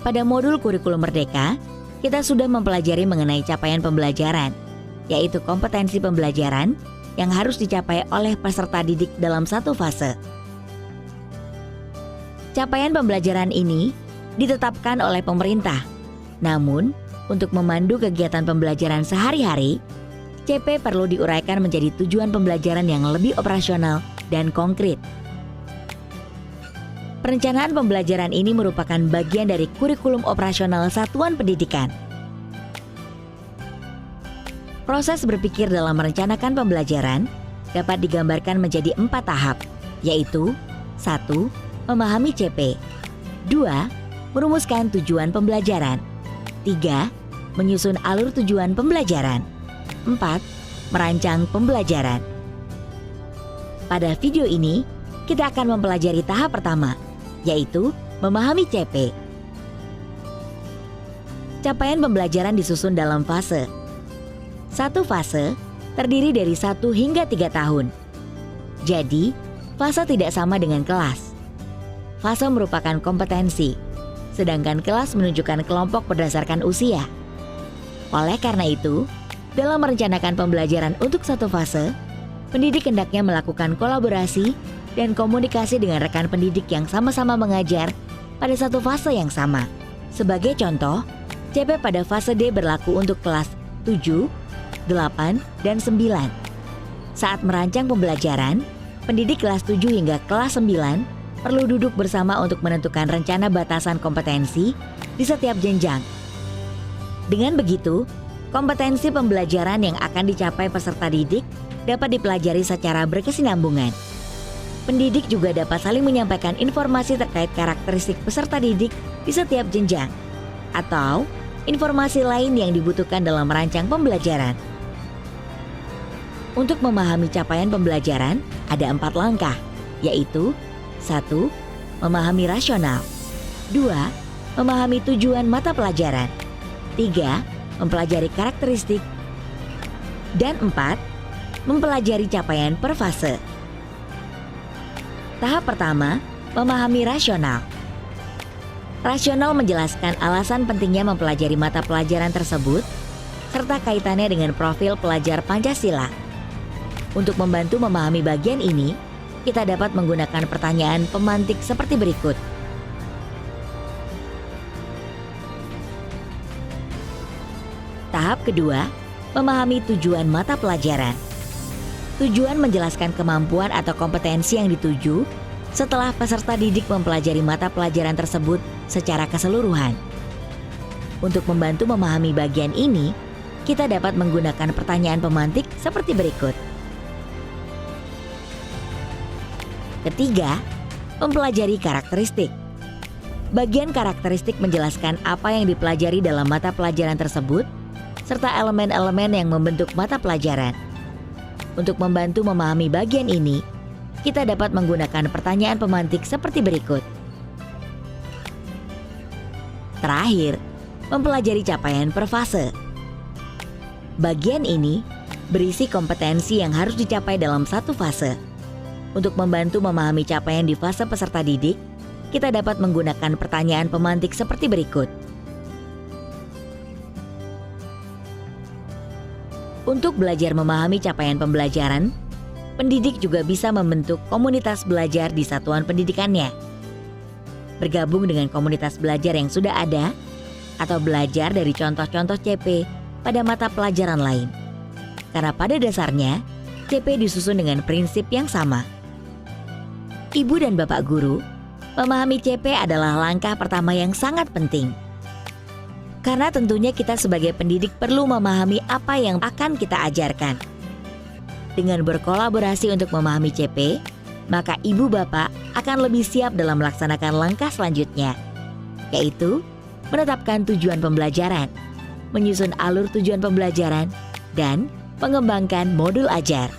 Pada modul kurikulum Merdeka, kita sudah mempelajari mengenai capaian pembelajaran, yaitu kompetensi pembelajaran yang harus dicapai oleh peserta didik dalam satu fase. Capaian pembelajaran ini ditetapkan oleh pemerintah. Namun, untuk memandu kegiatan pembelajaran sehari-hari, CP perlu diuraikan menjadi tujuan pembelajaran yang lebih operasional dan konkret. Perencanaan pembelajaran ini merupakan bagian dari kurikulum operasional satuan pendidikan. Proses berpikir dalam merencanakan pembelajaran dapat digambarkan menjadi 4 tahap, yaitu 1. Memahami CP, 2. Merumuskan tujuan pembelajaran, 3. Menyusun alur tujuan pembelajaran, 4. Merancang pembelajaran. Pada video ini, kita akan mempelajari tahap pertama, yaitu memahami CP. Capaian pembelajaran disusun dalam fase. Satu fase terdiri dari 1 hingga 3 tahun. Jadi, fase tidak sama dengan kelas. Fase merupakan kompetensi, sedangkan kelas menunjukkan kelompok berdasarkan usia. Oleh karena itu, dalam merencanakan pembelajaran untuk satu fase, pendidik hendaknya melakukan kolaborasi dan komunikasi dengan rekan pendidik yang sama-sama mengajar pada satu fase yang sama. Sebagai contoh, CP pada fase D berlaku untuk kelas 7, 8, dan 9. Saat merancang pembelajaran, pendidik kelas 7 hingga kelas 9 perlu duduk bersama untuk menentukan rencana batasan kompetensi di setiap jenjang. Dengan begitu, kompetensi pembelajaran yang akan dicapai peserta didik dapat dipelajari secara berkesinambungan. Pendidik juga dapat saling menyampaikan informasi terkait karakteristik peserta didik di setiap jenjang, atau informasi lain yang dibutuhkan dalam merancang pembelajaran. Untuk memahami capaian pembelajaran, ada 4 langkah, yaitu 1. Memahami rasional, 2. Memahami tujuan mata pelajaran, 3. Mempelajari karakteristik, dan 4. Mempelajari capaian per fase. Tahap pertama, memahami rasional. Rasional menjelaskan alasan pentingnya mempelajari mata pelajaran tersebut serta kaitannya dengan profil pelajar Pancasila. Untuk membantu memahami bagian ini, kita dapat menggunakan pertanyaan pemantik seperti berikut. Tahap kedua, memahami tujuan mata pelajaran. Tujuan menjelaskan kemampuan atau kompetensi yang dituju setelah peserta didik mempelajari mata pelajaran tersebut secara keseluruhan. Untuk membantu memahami bagian ini, kita dapat menggunakan pertanyaan pemantik seperti berikut. Ketiga, mempelajari karakteristik. Bagian karakteristik menjelaskan apa yang dipelajari dalam mata pelajaran tersebut, serta elemen-elemen yang membentuk mata pelajaran. Untuk membantu memahami bagian ini, kita dapat menggunakan pertanyaan pemantik seperti berikut. Terakhir, mempelajari capaian per fase. Bagian ini berisi kompetensi yang harus dicapai dalam satu fase. Untuk membantu memahami capaian di fase peserta didik, kita dapat menggunakan pertanyaan pemantik seperti berikut. Untuk belajar memahami capaian pembelajaran, pendidik juga bisa membentuk komunitas belajar di satuan pendidikannya. Bergabung dengan komunitas belajar yang sudah ada, atau belajar dari contoh-contoh CP pada mata pelajaran lain. Karena pada dasarnya, CP disusun dengan prinsip yang sama. Ibu dan Bapak Guru, memahami CP adalah langkah pertama yang sangat penting. Karena tentunya kita sebagai pendidik perlu memahami apa yang akan kita ajarkan. Dengan berkolaborasi untuk memahami CP, maka ibu bapak akan lebih siap dalam melaksanakan langkah selanjutnya, yaitu menetapkan tujuan pembelajaran, menyusun alur tujuan pembelajaran, dan mengembangkan modul ajar.